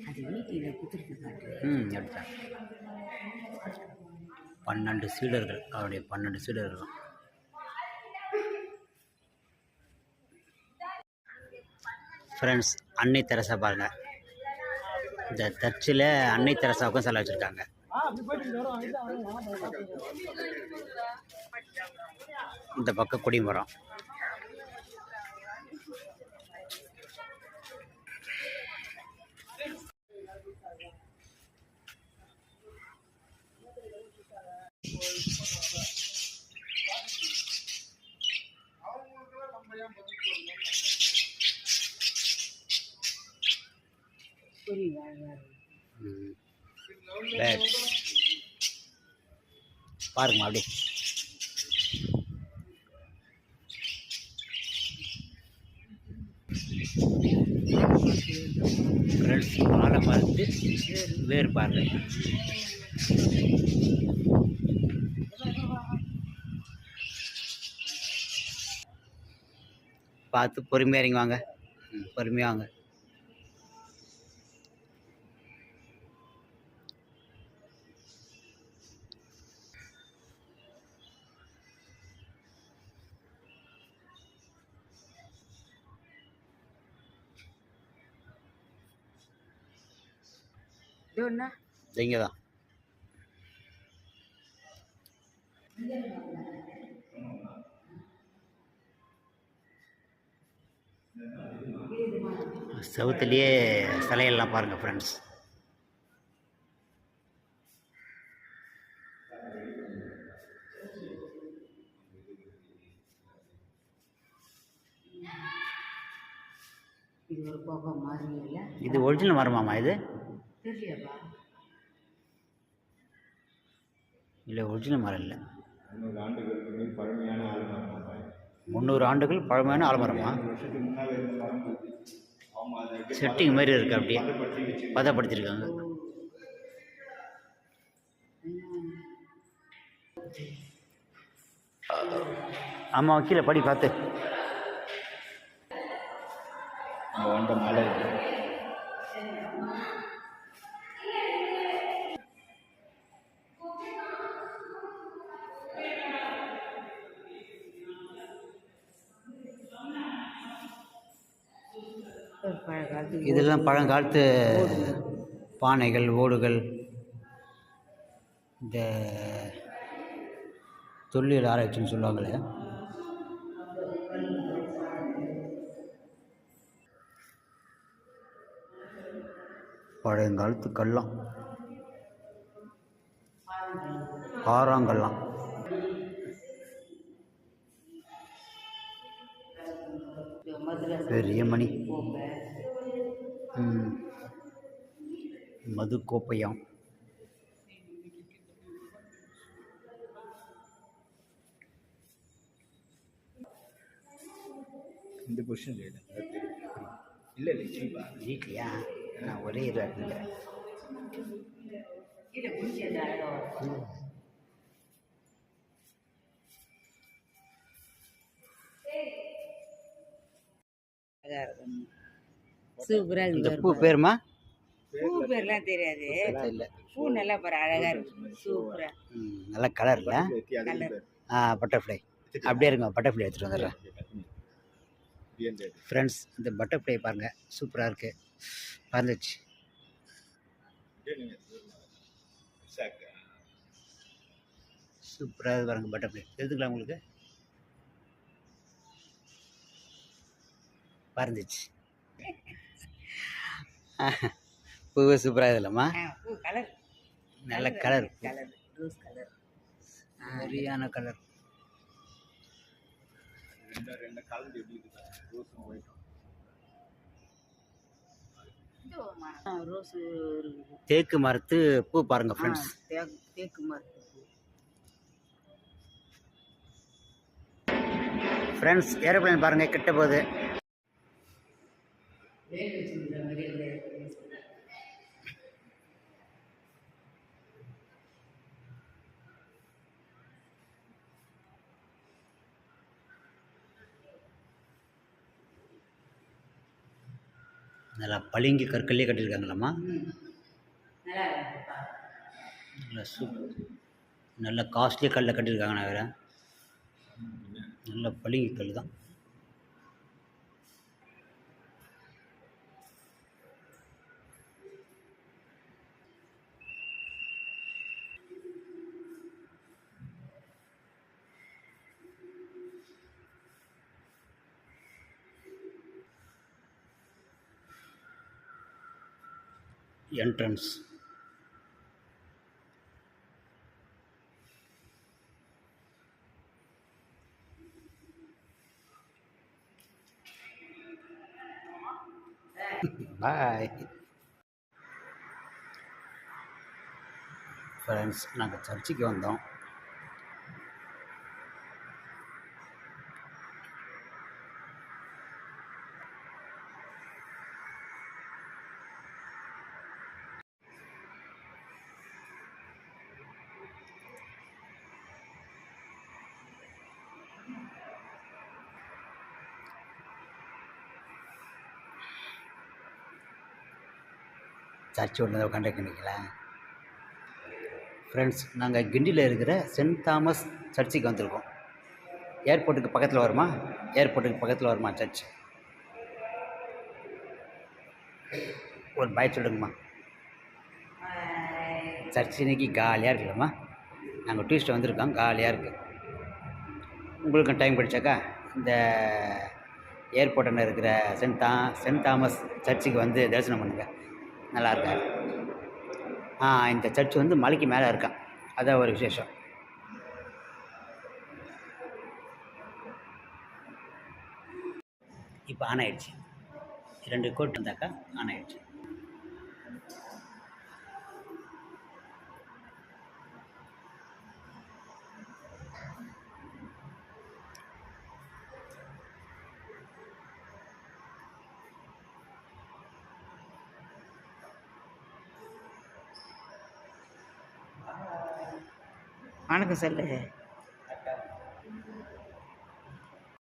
அது வீட்டில் குத்துருக்கு காட்டு. எடுத்தேன். 12 சீடர்கள், அவருடைய 12 சீடர்கள். ஃப்ரெண்ட்ஸ், அன்னை தெரசா பாருங்கள். இந்த சர்ச்சில் அன்னை தெரசாவுக்கும் சிலை வச்சுருக்காங்க. இந்த பக்கம் கொடிமரம். பாருங்க அப்படி ஃப்ரெண்ட்ஸ், வாழை மரத்து வேறு பாருங்க. பார்த்து பொறுமையாக இறங்கி வாங்க. பொறுமையாக வாங்க. இங்கே தான். செவுத்துலேயே சிலையெல்லாம் பாருங்கள் ஃப்ரெண்ட்ஸ். இது ஒரிஜினல் மரமாமா? இது இல்லை, ஒரிஜினல் மரம் இல்லை. 300 ஆண்டுகள் பழமையான ஆலமரமா? செட்டிங் மாதிரி இருக்கு, அப்படியே பதப்படுத்திருக்காங்க. ஆமாம், கீழே படி பார்த்து. மலை இதெல்லாம் பழங்காலத்து பானைகள், ஓடுகள், இந்த தொல்லியல் ஆராய்ச்சின்னு சொல்லுவாங்களே. பழங்காலத்து கல்லாம், பாறாங்கல்லாம். பெரிய மணி. மது கோப்பையாம். இந்த பொசிஷன் இல்லை வீட்லையா? நான் ஒரே இதாக இல்லை. சூப்பரா இருக்கு. இந்த பூ பேருமா? பூ பேர்லாம் தெரியாது. இல்லை, பூ நல்லா பாரு, அழகா இருக்கு. சூப்பரா. நல்ல கலர்ல. கலர். பட்டர்ஃப்ளை. அப்படியே இருங்க, பட்டர்ஃப்ளை எடுத்துகிட்டு வந்துடுறேன். ஃப்ரெண்ட்ஸ், இந்த பட்டர்ஃப்ளை பாருங்கள், சூப்பராக இருக்குது. பறந்துச்சு. சூப்பராக பாருங்கள் பட்டர்ஃப்ளை. எடுத்துக்கலாம் உங்களுக்கு. பறந்துச்சு. பூவு சூப்பராக இல்லைம்மா? நல்ல கலர். ரோஸ் கலர், சரியான கலர். தேக்கு மரத்து பூ பாருங்க ஃப்ரெண்ட்ஸ். தேக்கு மரத்து பூ. ஃப்ரெண்ட்ஸ், ஏரோப்ளேன் பாருங்க, கிட்ட போகுது. நல்லா பளிங்கு கற்கள்லேயே கட்டியிருக்காங்களாம்மா. நல்லா இருக்குப்பா. நல்லா நல்ல காஸ்ட்லி கல்லில் கட்டியிருக்காங்கண்ணா வேறு. நல்ல பளிங்கு கல் தான். Entrance bye friends. நாங்கள் சர்ச்சுக்கு வந்தோம். சர்ச் ஒன்று உட்காந்துருக்கீங்களா ஃப்ரெண்ட்ஸ்? நாங்கள் கிண்டியில் இருக்கிற சென்ட் தாமஸ் சர்ச்சுக்கு வந்திருக்கோம். ஏர்போர்ட்டுக்கு பக்கத்தில் வருமா? ஏர்போர்ட்டுக்கு பக்கத்தில் வருமா சர்ச்? ஒரு பாய் சொல்லுங்கம்மா. சர்ச் இன்னைக்கு காலியாக இருக்குல்லம்மா. நாங்கள் டூரிஸ்ட்டு வந்திருக்கோம், காலியாக இருக்குது. உங்களுக்கும் டைம் படித்தாக்கா இந்த ஏர்போர்ட்டில் இருக்கிற சென்ட் தாமஸ் சர்ச்சுக்கு வந்து தரிசனம் பண்ணுங்கள், நல்லா இருக்கார். இந்த சர்ச் வந்து மலைக்கு மேலே இருக்கான், அதான் ஒரு விசேஷம். இப்போ ஆன் ஆயிடுச்சு. 2 கோட் இருந்தாக்கா ஆன் ஆயிடுச்சு. வணக்கம் சொல்லு.